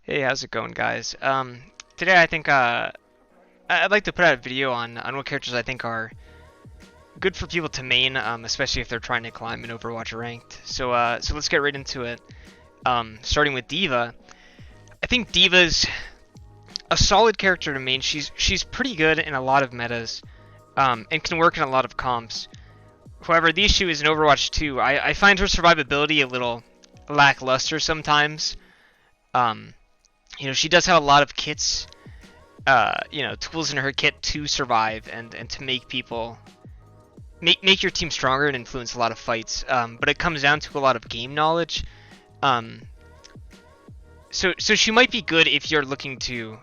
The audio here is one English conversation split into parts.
Hey, how's it going, guys? Today I think I'd like to put out a video on what characters I think are good for people to main, especially if they're trying to climb in Overwatch ranked. So let's get right into it. Starting with Diva, I think Diva's a solid character to main. She's pretty good in a lot of metas, and can work in a lot of comps. However, the issue is in Overwatch 2, I find her survivability a little lackluster sometimes. Um, she does have a lot of kits, tools in her kit to survive and to make people make your team stronger and influence a lot of fights. But it comes down to a lot of game knowledge. Um, so she might be good if you're looking to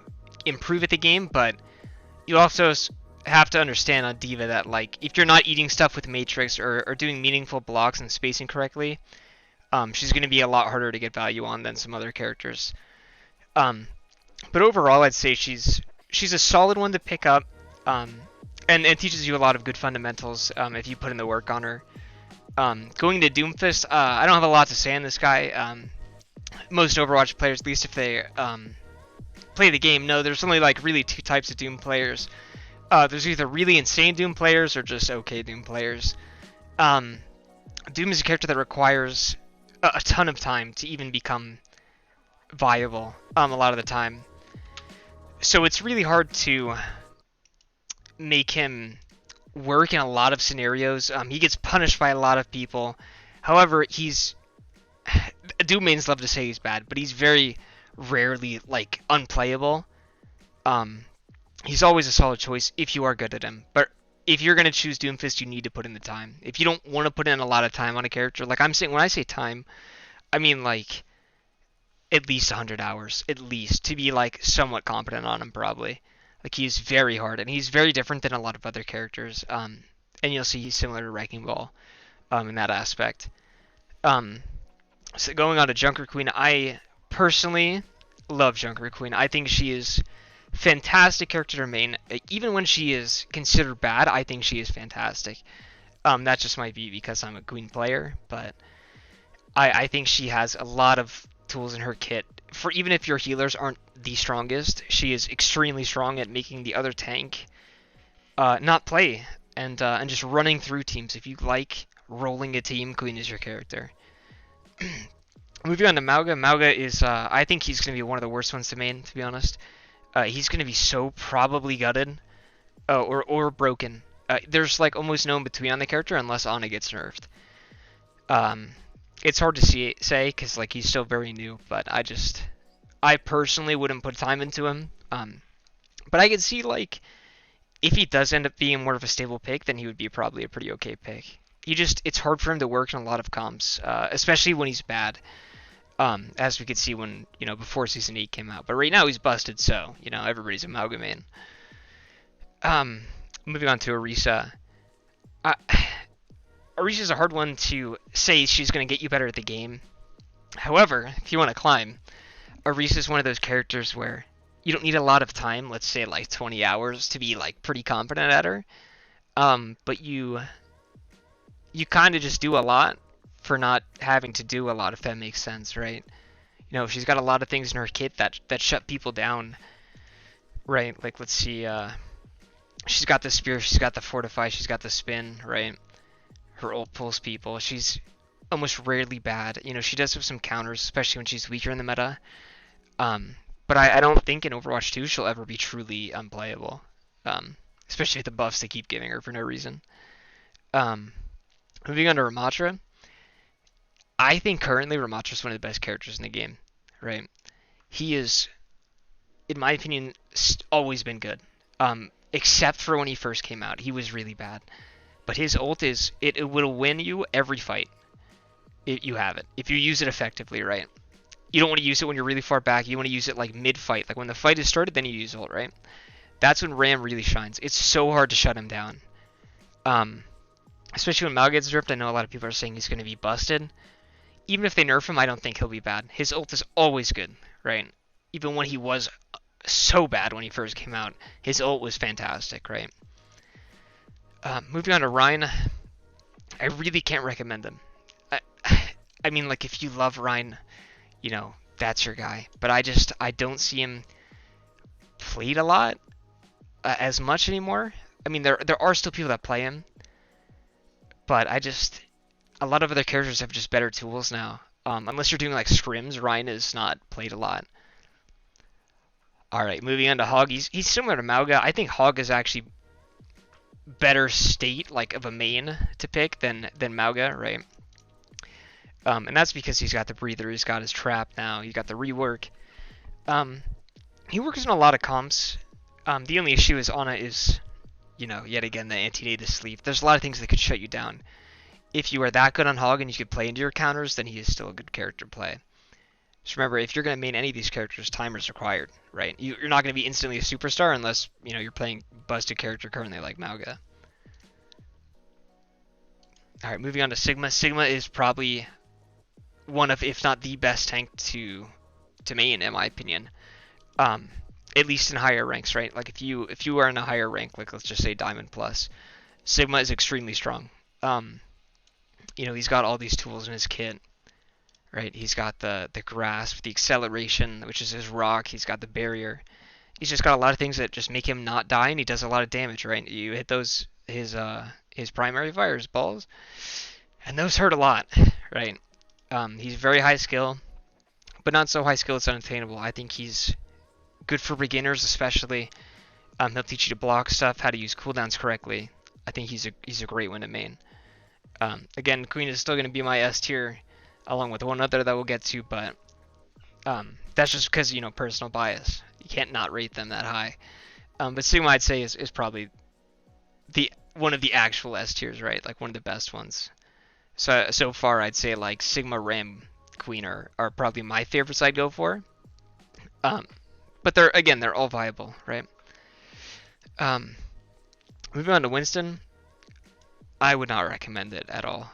improve at the game, but you also have to understand on Diva that like if you're not eating stuff with Matrix or doing meaningful blocks and spacing correctly, she's going to be a lot harder to get value on than some other characters. Um, but overall, I'd say she's a solid one to pick up, and teaches you a lot of good fundamentals if you put in the work on her. Going to Doomfist, I don't have a lot to say on this guy. Most Overwatch players, at least if they play the game, know there's only like really two types of Doom players. There's either really insane Doom players or just okay Doom players. Doom is a character that requires a ton of time to even become viable a lot of the time. So it's really hard to make him work in a lot of scenarios. He gets punished by a lot of people. However, Doom mains love to say he's bad, but he's very rarely like unplayable. He's always a solid choice if you are good at him. But if you're gonna choose Doomfist, you need to put in the time. If you don't want to put in a lot of time on a character, like I'm saying, when I say time, I mean like at least 100 hours, at least, to be like somewhat competent on him probably. Like he's very hard, and he's very different than a lot of other characters. And you'll see he's similar to Wrecking Ball, in that aspect. Um, so going on to Junker Queen, I personally love Junker Queen. I think she is fantastic character to main. Even when she is considered bad, I think she is fantastic. That just might be because I'm a Queen player, but I think she has a lot of tools in her kit. For even if your healers aren't the strongest, she is extremely strong at making the other tank not play and just running through teams. If you like rolling a team, Queen is your character. Moving on to Mauga. Mauga is I think he's going to be one of the worst ones to main, to be honest. He's going to be so probably gutted or broken. There's like almost no in between on the character unless Ana gets nerfed. It's hard to say because like he's still very new, but I personally wouldn't put time into him. But I could see like if he does end up being more of a stable pick, then he would be probably a pretty okay pick. It's hard for him to work in a lot of comps, especially when he's bad. As we could see when before Season 8 came out. But right now he's busted, so everybody's amalgamate. Moving on to Orisa. Orisa's a hard one to say she's going to get you better at the game. However, if you want to climb, Orisa's one of those characters where you don't need a lot of time, let's say like 20 hours, to be like pretty competent at her. But you kind of just do a lot for not having to do a lot, if that makes sense, right? She's got a lot of things in her kit that shut people down, right? Like, let's see, she's got the spear, she's got the fortify, she's got the spin, right? Her ult pulls people. She's almost rarely bad. She does have some counters, especially when she's weaker in the meta. But I don't think in Overwatch 2 she'll ever be truly unplayable, especially with the buffs they keep giving her for no reason. Moving on to Ramatra. I think currently Ramatra's one of the best characters in the game, right? He is, in my opinion, always been good. Except for when he first came out. He was really bad. But his ult it will win you every fight. You have it. If you use it effectively, right? You don't want to use it when you're really far back. You want to use it like mid-fight. Like when the fight is started, then you use ult, right? That's when Ram really shines. It's so hard to shut him down. Especially when Mal gets nerfed, I know a lot of people are saying he's going to be busted. Even if they nerf him, I don't think he'll be bad. His ult is always good, right? Even when he was so bad when he first came out, his ult was fantastic, right? Moving on to Ryan, I really can't recommend him. I mean, like, if you love Ryan, that's your guy. But I don't see him played a lot as much anymore. I mean, there are still people that play him, but a lot of other characters have just better tools now. Unless you're doing like scrims, Ryan is not played a lot. All right, moving on to Hog. He's similar to Mauga. I think Hog is actually better state like of a main to pick than Mauga, right? And that's because he's got the breather, he's got his trap now, he's got the rework. He works in a lot of comps. The only issue is Ana is, yet again the anti-native sleep. There's a lot of things that could shut you down. If you are that good on Hog and you could play into your counters, then he is still a good character to play. Just remember, if you're going to main any of these characters, timer is required, right? You're not going to be instantly a superstar unless, you're playing busted character currently like Mauga. Alright, moving on to Sigma. Sigma is probably one of, if not the best tank to main, in my opinion. At least in higher ranks, right? Like if you are in a higher rank, like let's just say Diamond Plus, Sigma is extremely strong. He's got all these tools in his kit. Right, he's got the grasp, the acceleration, which is his rock. He's got the barrier. He's just got a lot of things that just make him not die, and he does a lot of damage. Right, you hit his primary fire, his balls, and those hurt a lot. Right, he's very high skill, but not so high skill it's unattainable. I think he's good for beginners, especially. He'll teach you to block stuff, how to use cooldowns correctly. I think he's a great one to main. Again, Queen is still going to be my S tier, along with one other that we'll get to, but that's just because, personal bias. You can't not rate them that high. But Sigma, I'd say, is probably one of the actual S tiers, right? Like one of the best ones. So far, I'd say like Sigma, Ram, Queen are probably my favorites I'd go for. But they're all viable, right? Moving on to Winston, I would not recommend it at all.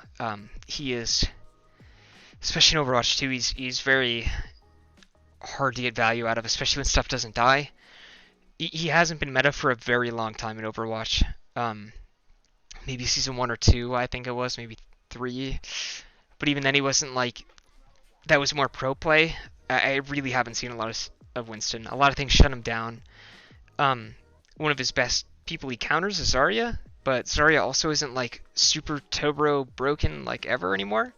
He is, especially in Overwatch 2, he's very hard to get value out of, especially when stuff doesn't die. He hasn't been meta for a very long time in Overwatch. Maybe season 1 or 2, I think it was, maybe 3. But even then, he wasn't like, that was more pro play. I really haven't seen a lot of Winston. A lot of things shut him down. One of his best people he counters is Zarya, but Zarya also isn't like super turbo broken like ever anymore.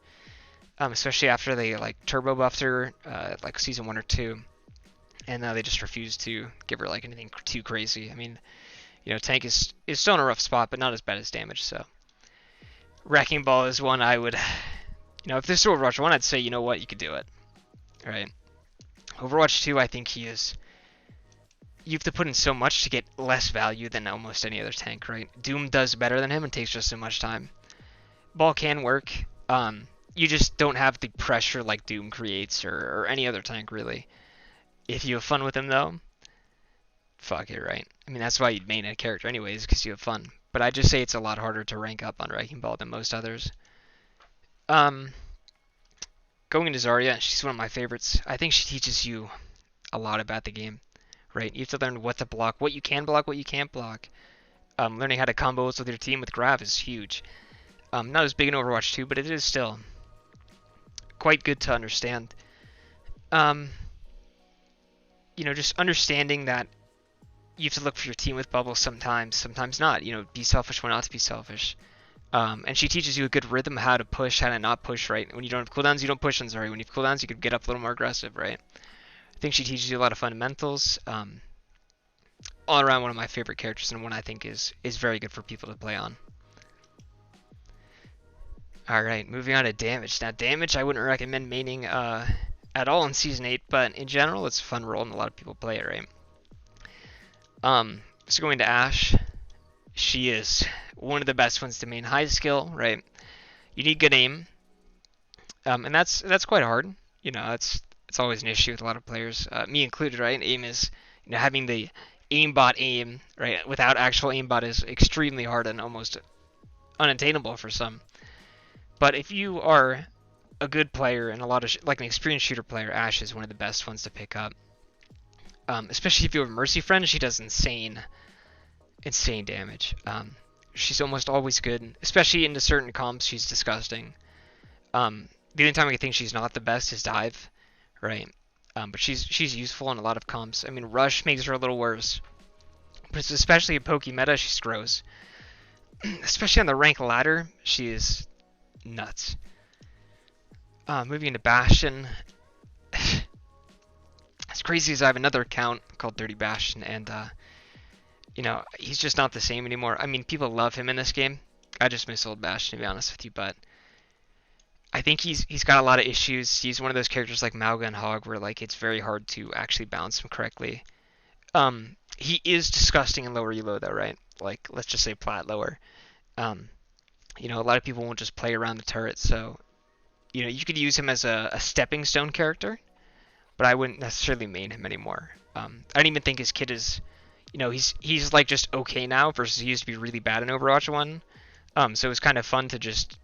Especially after they like turbo buffed her like season 1 or 2, and now they just refuse to give her like anything too crazy. I mean, tank is still in a rough spot, but not as bad as damage. So Wrecking Ball is one I would, if this was Overwatch 1, I'd say, you could do it. All right. Overwatch 2, I think you have to put in so much to get less value than almost any other tank, right? Doom does better than him and takes just so much time. Ball can work. You just don't have the pressure like Doom creates or any other tank, really. If you have fun with him, though, fuck it, right? I mean, that's why you'd main a character anyways, because you have fun. But I'd just say it's a lot harder to rank up on Wrecking Ball than most others. Going into Zarya, she's one of my favorites. I think she teaches you a lot about the game, right? You have to learn what to block, what you can block, what you can't block. Learning how to combos with your team with Grav is huge. Not as big in Overwatch 2, but it is still quite good to understand. Just understanding that you have to look for your team with bubbles sometimes not. Be selfish when not to be selfish. And she teaches you a good rhythm, how to push, how to not push, right? When you don't have cooldowns, you don't push on Zarya. When you have cooldowns, you can get up a little more aggressive, right? I think she teaches you a lot of fundamentals. All around one of my favorite characters, and one I think is very good for people to play on. Alright, moving on to Damage. Now, Damage I wouldn't recommend maining at all in Season 8, but in general, it's a fun role, and a lot of people play it, right? So going to Ashe, she is one of the best ones to main. High skill, right? You need good aim, and that's quite hard. It's always an issue with a lot of players, me included, right? Aim is, having the aimbot aim, right, without actual aimbot is extremely hard and almost unattainable for some. But if you are a good player and like an experienced shooter player, Ashe is one of the best ones to pick up. Especially if you have a Mercy friend, she does insane damage. She's almost always good, especially into certain comps. She's disgusting. The only time I think she's not the best is dive, right? But she's useful in a lot of comps. I mean, Rush makes her a little worse, but it's especially in Poke meta, she's gross. Especially on the rank ladder, she is nuts. Moving into Bastion. As crazy as I have another account called Dirty Bastion, and you know, he's just not the same anymore. I mean, people love him in this game. I just miss old Bastion, to be honest with you, but I think he's got a lot of issues. He's one of those characters like Mauga and Hog where like it's very hard to actually balance him correctly. He is disgusting in lower elo though, right? Like let's just say plat lower. You know, a lot of people won't just play around the turret, so you know, you could use him as a stepping stone character, but I wouldn't necessarily main him anymore. I don't even think his kit is, you know, he's like just okay now versus he used to be really bad in Overwatch 1. So it was kind of fun to just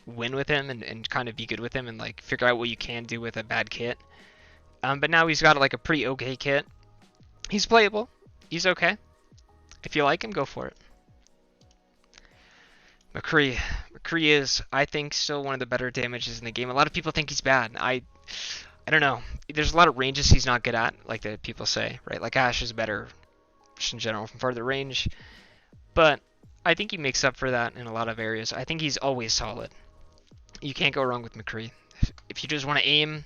win with him and kind of be good with him and like figure out what you can do with a bad kit. But now he's got like a pretty okay kit. He's playable. He's okay. If you like him, go for it. McCree. McCree is, I think, still one of the better damages in the game. A lot of people think he's bad. I don't know. There's a lot of ranges he's not good at, like the people say, right? Like Ashe is better just in general from farther range. But I think he makes up for that in a lot of areas. I think he's always solid. You can't go wrong with McCree. If you just want to aim,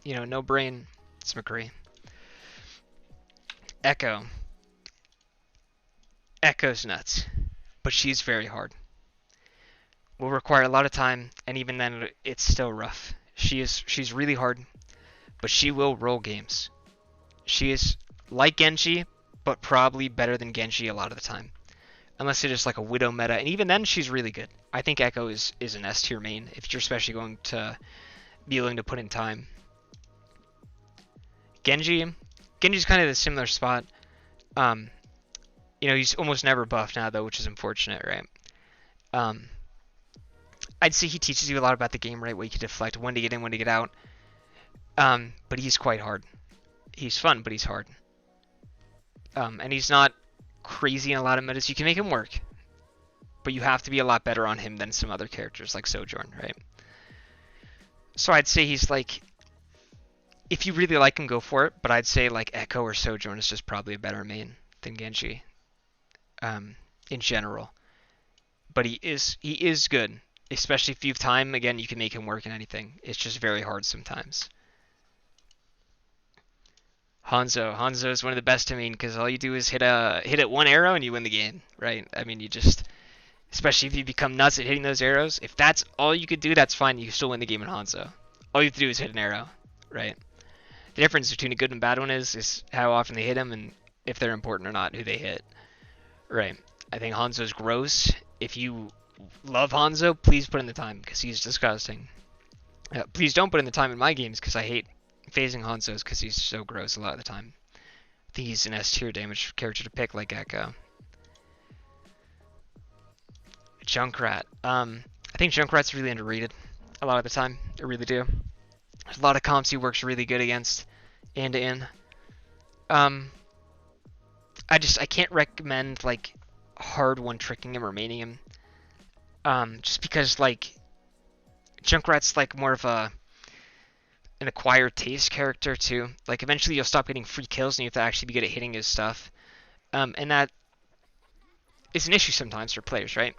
you know, no brain, it's McCree. Echo. Echo's nuts, but she's very hard. Will require a lot of time, and even then, it's still rough. She's really hard, but she will roll games. She is like Genji, but probably better than Genji a lot of the time. Unless it is like a Widow meta, and even then she's really good. I think Echo is an S tier main, if you're especially going to be willing to put in time. Genji's kind of a similar spot. You know, he's almost never buffed now though, which is unfortunate, right? I'd say he teaches you a lot about the game, right? Where you can deflect, when to get in, when to get out. But he's quite hard. He's fun, but he's hard. And he's not crazy in a lot of metas. You can make him work, but you have to be a lot better on him than some other characters like Sojourn, right? So I'd say he's like, if you really like him, go for it. But I'd say like Echo or Sojourn is just probably a better main than Genji, in general. But he is good, especially if you have time. Again, you can make him work in anything. It's just very hard sometimes. Hanzo is one of the best to main because all you do is hit it one arrow and you win the game, right? I mean, you just, especially if you become nuts at hitting those arrows, if that's all you could do, that's fine. You still win the game in Hanzo. All you have to do is hit an arrow, right? The difference between a good and bad one is how often they hit them and if they're important or not, who they hit, right? I think Hanzo's gross. If you love Hanzo, please put in the time because he's disgusting. Please don't put in the time in my games because I hate phasing Hanzo's because he's so gross a lot of the time. I think he's an S tier damage character to pick like Echo. Junkrat. I think Junkrat's really underrated a lot of the time. I really do. There's a lot of comps he works really good against and in. I can't recommend like hard one tricking him or maining him. Just because like Junkrat's like more of an acquired taste character too. Like eventually you'll stop getting free kills and you have to actually be good at hitting his stuff. And that is an issue sometimes for players, right?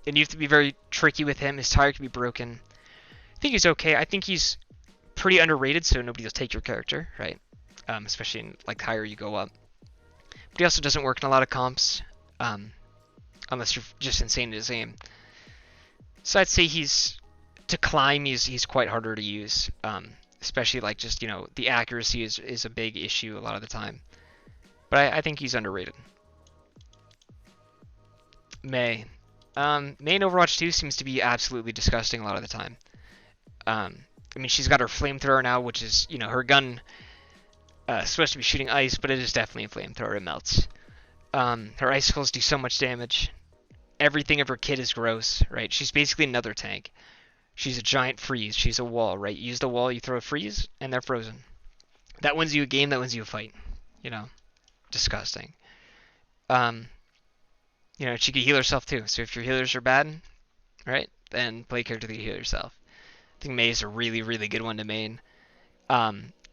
And you have to be very tricky with him. His tire can be broken. I think he's okay. I think he's pretty underrated, so nobody will take your character, right? Especially in like higher you go up. But he also doesn't work in a lot of comps, unless you're just insane at his aim. So I'd say to climb, he's quite harder to use. Especially like just, you know, the accuracy is a big issue a lot of the time. But I think he's underrated. Mei. Mei in Overwatch 2 seems to be absolutely disgusting a lot of the time. I mean, she's got her flamethrower now, which is, you know, her gun supposed to be shooting ice, but it is definitely a flamethrower. It melts. Her icicles do so much damage. Everything of her kit is gross, right? She's basically another tank. She's a giant freeze. She's a wall, right? You use the wall, you throw a freeze, and they're frozen. That wins you a game, that wins you a fight. You know? Disgusting. You know, she could heal herself too. So if your healers are bad, right, then play a character that you heal yourself. I think Mei is a really, really good one to main.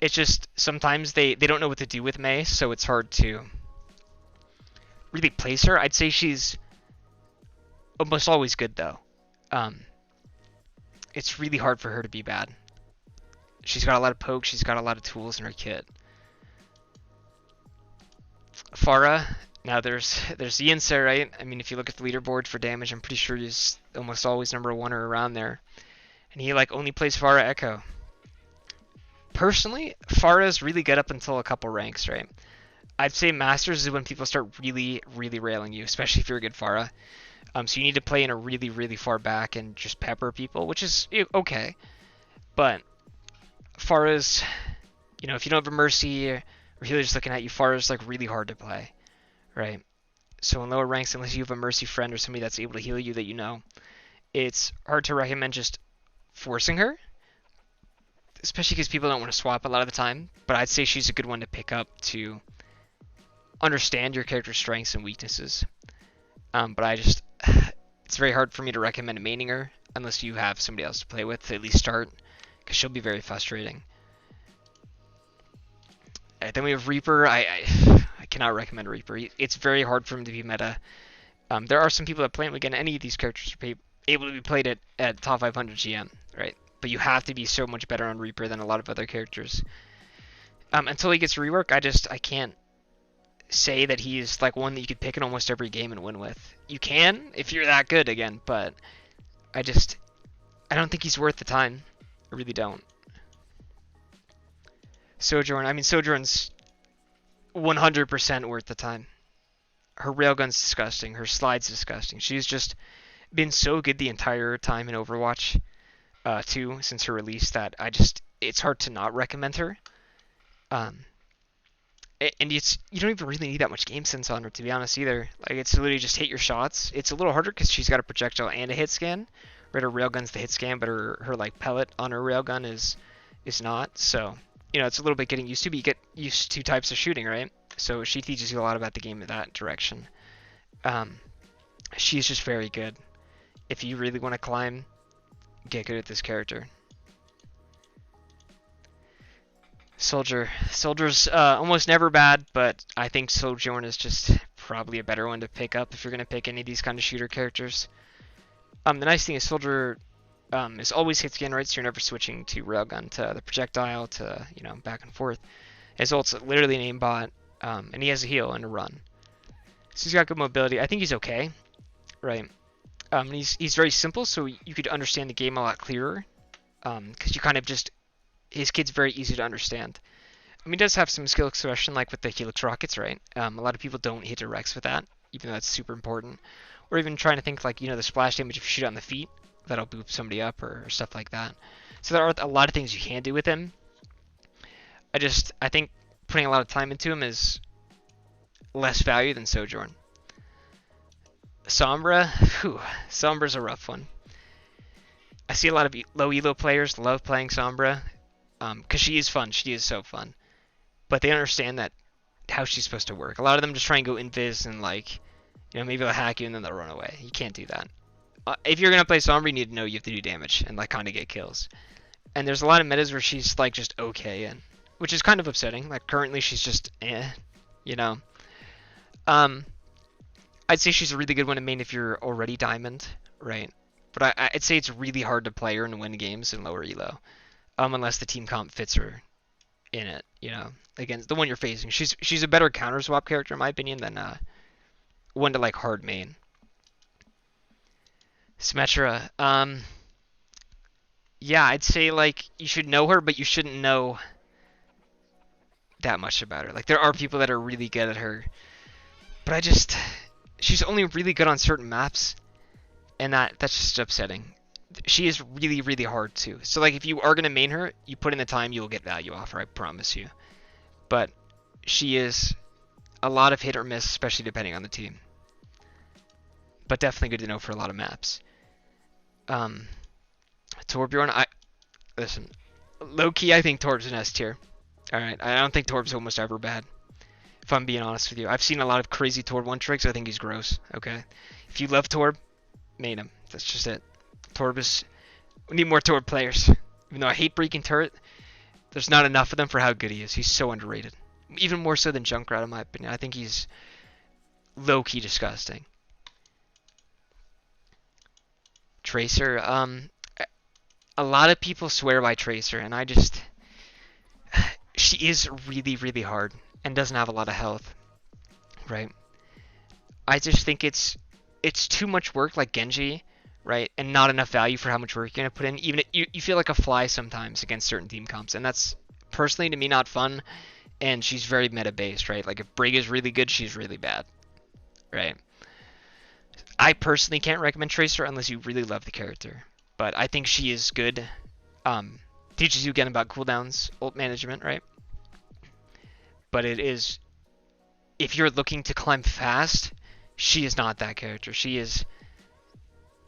It's just sometimes they don't know what to do with Mei, so it's hard to really place her. I'd say she's almost always good though. Um, it's really hard for her to be bad. She's got a lot of poke. She's got a lot of tools in her kit. Pharah. Now there's Yinsa, right? I mean, if you look at the leaderboard for damage, I'm pretty sure he's almost always number 1 or around there. And he like only plays Pharah Echo. Personally, Pharah is really good up until a couple ranks, right? I'd say Masters is when people start really, really railing you, especially if you're a good Pharah. So you need to play in a really, really far back and just pepper people, which is okay. But Pharah's, if you don't have a Mercy or healer's looking at you, Pharah's like really hard to play, right? So in lower ranks, unless you have a Mercy friend or somebody that's able to heal you that it's hard to recommend just forcing her, especially because people don't want to swap a lot of the time. But I'd say she's a good one to pick up to understand your character's strengths and weaknesses. But it's very hard for me to recommend maining her unless you have somebody else to play with to at least start, because she'll be very frustrating. Then we have Reaper. I cannot recommend Reaper. It's very hard for him to be meta. There are some people that play him. Again, any of these characters are able to be played at top 500 GM, right? But you have to be so much better on Reaper than a lot of other characters. Until he gets rework, I can't say that he is like one that you could pick in almost every game and win with. You can if you're that good again, but I don't think he's worth the time. I really don't. Sojourn's 100% worth the time. Her railgun's disgusting. Her slide's disgusting. She's just been so good the entire time in Overwatch 2 since her release that it's hard to not recommend her. And you don't even really need that much game sense on her, to be honest, either. Like, it's literally just hit your shots. It's a little harder because she's got a projectile and a hit scan. Right, her railgun's the hit scan, but her like pellet on her railgun is not. So, it's a little bit getting used to, but you get used to types of shooting, right? So she teaches you a lot about the game in that direction. She's just very good. If you really want to climb, get good at this character. Soldier's almost never bad, but I think Sojourn is just probably a better one to pick up if you're going to pick any of these kind of shooter characters. The nice thing is Soldier is always hit scan, right? So you're never switching to railgun to the projectile to, back and forth. His ult's literally an aimbot, and he has a heal and a run. So he's got good mobility. I think he's okay, right? And he's very simple, so you could understand the game a lot clearer, because you kind of his kit's very easy to understand. He does have some skill expression, like with the Helix rockets, right? A lot of people don't hit directs with that, even though that's super important. Or even trying to think like, the splash damage if you shoot on the feet, that'll boop somebody up or stuff like that. So there are a lot of things you can do with him. I think putting a lot of time into him is less value than Sojourn. Sombra's a rough one. I see a lot of low elo players love playing Sombra, because she is fun. She is so fun. But they understand how she's supposed to work. A lot of them just try and go invis and maybe they'll hack you and then they'll run away. You can't do that. If you're gonna play Sombra, you need to know you have to do damage and kind of get kills. And there's a lot of metas where she's just okay, and which is kind of upsetting. Like currently she's just I'd say she's a really good one to main if you're already diamond, right? But I'd say it's really hard to play her and win games in lower elo, unless the team comp fits her in it. Against the one you're facing. She's a better counter swap character in my opinion than one to hard main. Symmetra. Yeah, I'd say you should know her, but you shouldn't know that much about her. There are people that are really good at her, but she's only really good on certain maps, and that's just upsetting. She is really, really hard too. So if you are gonna main her, you put in the time, you'll get value off her, I promise you. But she is a lot of hit or miss, especially depending on the team. But definitely good to know for a lot of maps. Torbjorn, listen, low key, I think Torb's an S tier. Alright, I don't think Torb's almost ever bad, if I'm being honest with you. I've seen a lot of crazy Torb 1 tricks. I think he's gross, okay? If you love Torb, main him. That's just it. We need more Torb players. Even though I hate breaking turret, There's not enough of them for how good he is. He's so underrated. Even more so than Junkrat, in my opinion. I think he's low-key disgusting. Tracer, a lot of people swear by Tracer, and I just... She is really, really hard and doesn't have a lot of health, right? I just think it's too much work like Genji, right? And not enough value for how much work you're going to put in. Even you feel like a fly sometimes against certain team comps, and that's, personally, to me, not fun. And she's very meta-based, right? Like, if Brig is really good, she's really bad, right? I personally can't recommend Tracer unless you really love the character. But I think she is good. Teaches you again about cooldowns, ult management, right? But it is, if you're looking to climb fast, she is not that character. She is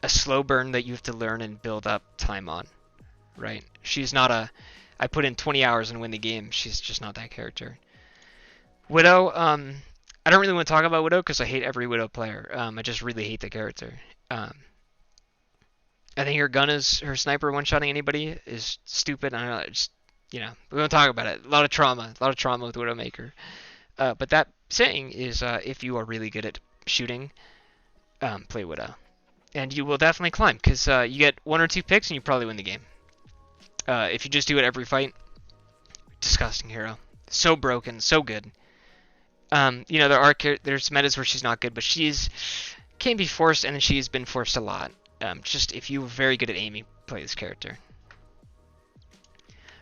a slow burn that you have to learn and build up time on, right? She's not a, I put in 20 hours and win the game. She's just not that character. Widow, I don't really want to talk about Widow because I hate every Widow player. I just really hate the character. I think her gun is, her sniper one-shotting anybody is stupid. I don't know, just, we won't talk about it. A lot of trauma with Widowmaker. But that saying is, if you are really good at shooting, play Widow. And you will definitely climb, because you get 1 or 2 picks and you probably win the game. If you just do it every fight, disgusting hero. So broken, so good. There's metas where she's not good, but can be forced, and she's been forced a lot. Just if you're very good at aiming, play this character.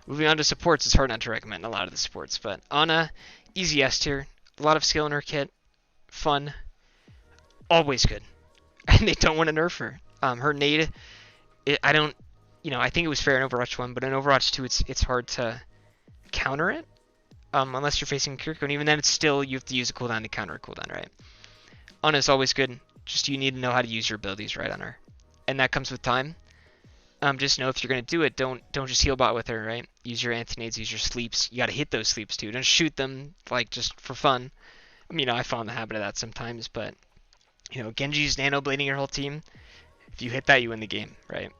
Moving on to supports, it's hard not to recommend a lot of the supports, but Ana, easy S tier, a lot of skill in her kit, fun, always good, and they don't want to nerf her. Her nade, I think it was fair in Overwatch 1, but in Overwatch 2, it's hard to counter it, unless you're facing Kiriko, and even then, it's still, you have to use a cooldown to counter a cooldown, right? Ana is always good, just you need to know how to use your abilities right on her. And that comes with time. Just know if you're gonna do it, don't just heal bot with her, right? Use your anti-nades, use your sleeps. You gotta hit those sleeps too. Don't shoot them like just for fun. I fall in the habit of that sometimes, but Genji's nano blading your whole team. If you hit that, you win the game, right?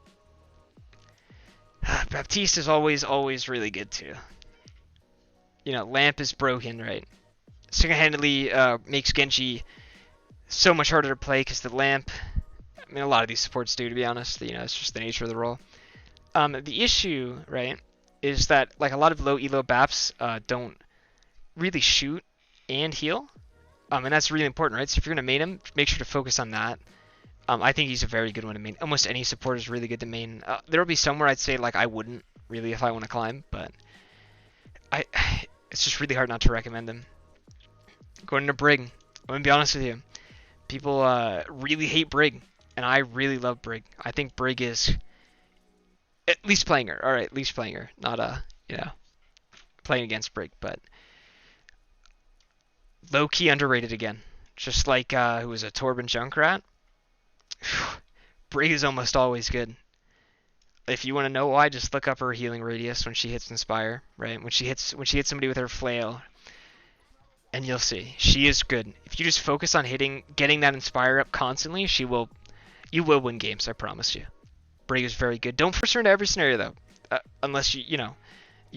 Baptiste is always really good too. Lamp is broken, right? Single-handedly makes Genji so much harder to play because the lamp. A lot of these supports do, to be honest. It's just the nature of the role. The issue, right, is that like a lot of low elo Baps don't really shoot and heal, and that's really important, right? So if you're gonna main him, make sure to focus on that. I think he's a very good one to main. Almost any support is really good to main. There'll be somewhere I'd say like I wouldn't really if I want to climb, but it's just really hard not to recommend them. Going into Brig, I'm gonna be honest with you. People really hate Brig. And I really love Brig. I think Brig is at least playing her. All right, at least playing her, not playing against Brig, but low key underrated again. Just like who was a Torben Junkrat. Brig is almost always good. If you want to know why, just look up her healing radius when she hits Inspire, right? When she hits somebody with her flail, and you'll see she is good. If you just focus on getting that Inspire up constantly, you will win games, I promise you. Brig is very good. Don't force her into every scenario though, unless you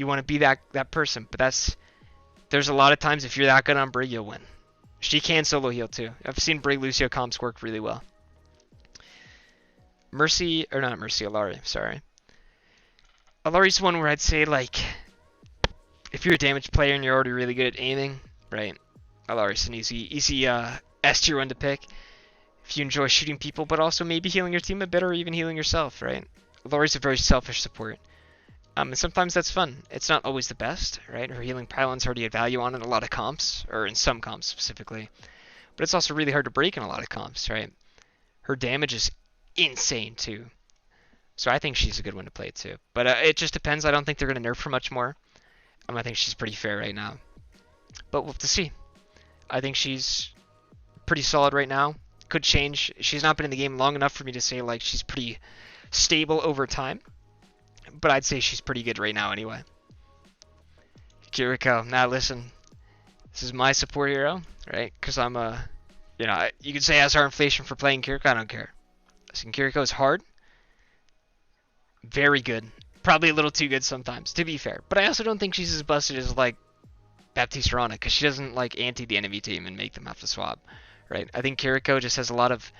want to be that person. But there's a lot of times if you're that good on Brig, you'll win. She can solo heal too. I've seen Brig Lucio comps work really well. Allari, sorry. Allari's one where I'd say like, if you're a damage player and you're already really good at aiming, right? Allari's an easy S tier one to pick. If you enjoy shooting people, but also maybe healing your team a bit or even healing yourself, right? Allari's a very selfish support. And sometimes that's fun. It's not always the best, right? Her healing pylon's hard to get value on in a lot of comps, or in some comps specifically. But it's also really hard to break in a lot of comps, right? Her damage is insane too. So I think she's a good one to play too. But it just depends. I don't think they're going to nerf her much more. I think she's pretty fair right now. But we'll have to see. I think she's pretty solid right now. Could change. She's not been in the game long enough for me to say like she's pretty stable over time, but I'd say she's pretty good right now anyway. Kiriko. Now listen, this is my support hero, right? Because I'm you could say SR inflation for playing Kiriko. I don't care. Listen, Kiriko is hard, very good, Probably a little too good sometimes, to be fair. But I also don't think she's as busted as like Baptiste Rana, because she doesn't like anti the enemy team and make them have to swap, right? I think Kiriko just has a lot of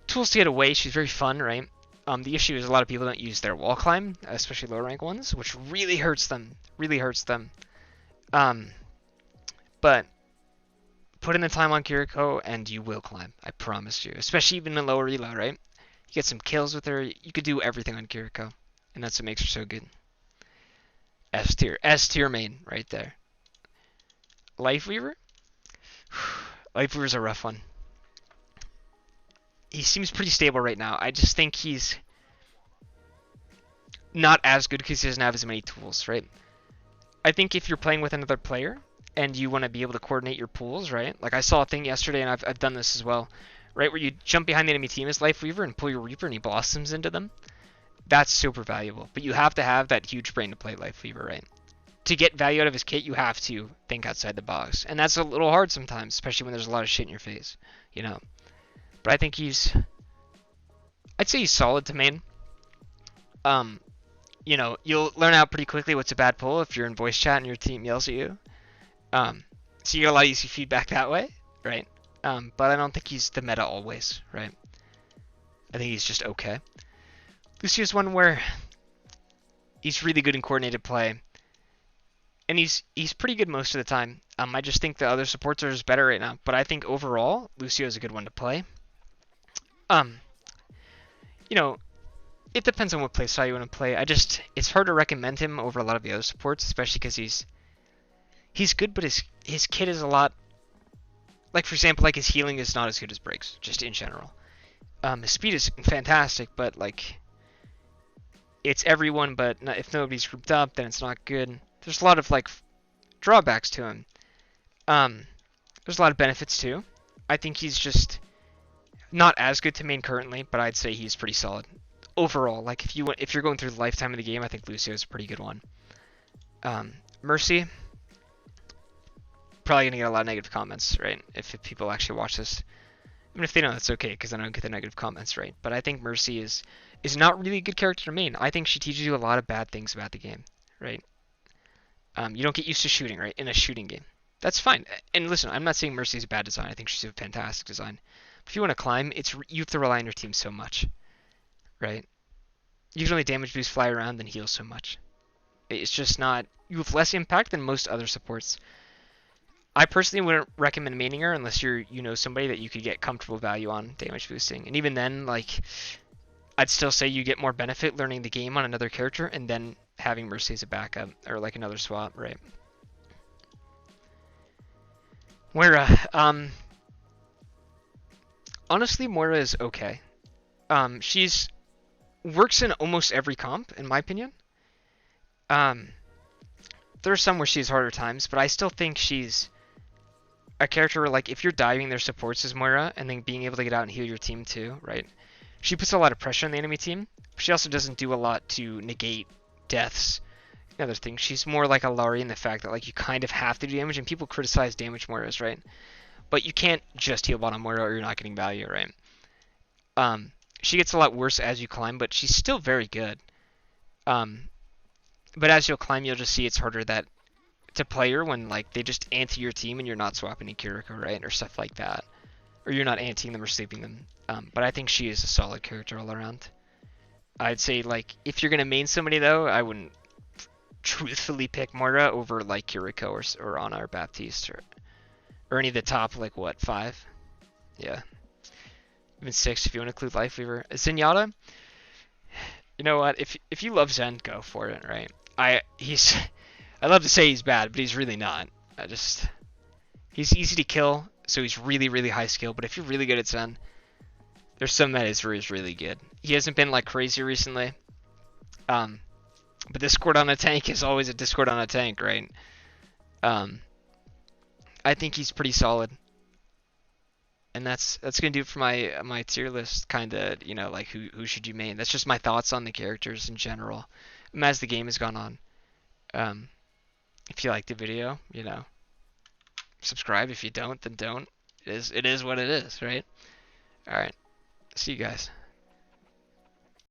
tools to get away. She's very fun, right? The issue is a lot of people don't use their wall climb, especially lower rank ones, which really hurts them. Really hurts them. But put in the time on Kiriko and you will climb. I promise you. Especially even in lower elo, right? You get some kills with her. You could do everything on Kiriko. And that's what makes her so good. S tier. S tier main right there. Lifeweaver? Lifeweaver's a rough one. He seems pretty stable right now. I just think he's not as good because he doesn't have as many tools, right? I think if you're playing with another player and you want to be able to coordinate your pools, right? Like I saw a thing yesterday, and I've done this as well, right? Where you jump behind the enemy team as Lifeweaver and pull your Reaper and he blossoms into them. That's super valuable. But you have to have that huge brain to play Lifeweaver, right? To get value out of his kit, you have to think outside the box. And that's a little hard sometimes, especially when there's a lot of shit in your face, you know? But I think I'd say he's solid to main. You know, you'll learn out pretty quickly what's a bad pull if you're in voice chat and your team yells at you. So you get a lot of easy feedback that way, right? But I don't think he's the meta always, right? I think he's just okay. Lucio's one where he's really good in coordinated play. And he's pretty good most of the time. I just think the other supports are just better right now. But I think overall, Lucio is a good one to play. You know, it depends on what playstyle you want to play. It's hard to recommend him over a lot of the other supports, especially because he's good, but his kit is a lot. Like for example, like his healing is not as good as Briggs, just in general. His speed is fantastic, but like it's everyone. But if nobody's grouped up, then it's not good. There's a lot of like drawbacks to him. There's a lot of benefits too. I think he's just not as good to main currently, but I'd say he's pretty solid overall. Like if you're going through the lifetime of the game, I think Lucio is a pretty good one. Mercy, probably gonna get a lot of negative comments, right? If people actually watch this. I mean, if they don't, that's okay, because I don't get the negative comments, right? But I think Mercy is not really a good character to main. I think she teaches you a lot of bad things about the game, right? You don't get used to shooting, right? In a shooting game. That's fine. And listen, I'm not saying Mercy is a bad design. I think she's a fantastic design. But if you want to climb, you have to rely on your team so much, right? You can only damage boost, fly around, then heal so much. It's just not... You have less impact than most other supports. I personally wouldn't recommend maining her unless you know somebody that you could get comfortable value on damage boosting. And even then, like, I'd still say you get more benefit learning the game on another character and then having Mercy as a backup or like another swap, right? Moira, honestly, Moira is okay. She's works in almost every comp, in my opinion. There's some where she has harder times, but I still think she's a character where, like, if you're diving their supports as Moira and then being able to get out and heal your team too, right? She puts a lot of pressure on the enemy team, but she also doesn't do a lot to negate deaths and other things. She's more like a Lari in the fact that, like, you kind of have to do damage, and people criticize damage Moiras, right? But you can't just heal bottom Moira or you're not getting value, right? She gets a lot worse as you climb, but she's still very good. But as you'll climb, you'll just see it's harder to play her when, like, they just anti your team and you're not swapping a Kiriko, right? Or stuff like that. Or you're not antiing them or sleeping them. But I think she is a solid character all around. I'd say, like, if you're going to main somebody, though, I wouldn't truthfully pick Moira over, like, Kiriko or Ana or Baptiste or any of the top, like, what, 5? Yeah. Even 6 if you want to include Lifeweaver. Zenyatta, you know what? If you love Zen, go for it, right? I love to say he's bad, but he's really not. He's easy to kill, so he's really, really high skill. But if you're really good at Zen, there's some that is where he's really good. He hasn't been like crazy recently. But Discord on a tank is always a Discord on a tank, right? I think he's pretty solid. And that's gonna do it for my tier list, kinda, you know, like who should you main. That's just my thoughts on the characters in general, as the game has gone on. If you liked the video, you know, subscribe. If you don't, then don't. It is what it is, right? All right. See you guys.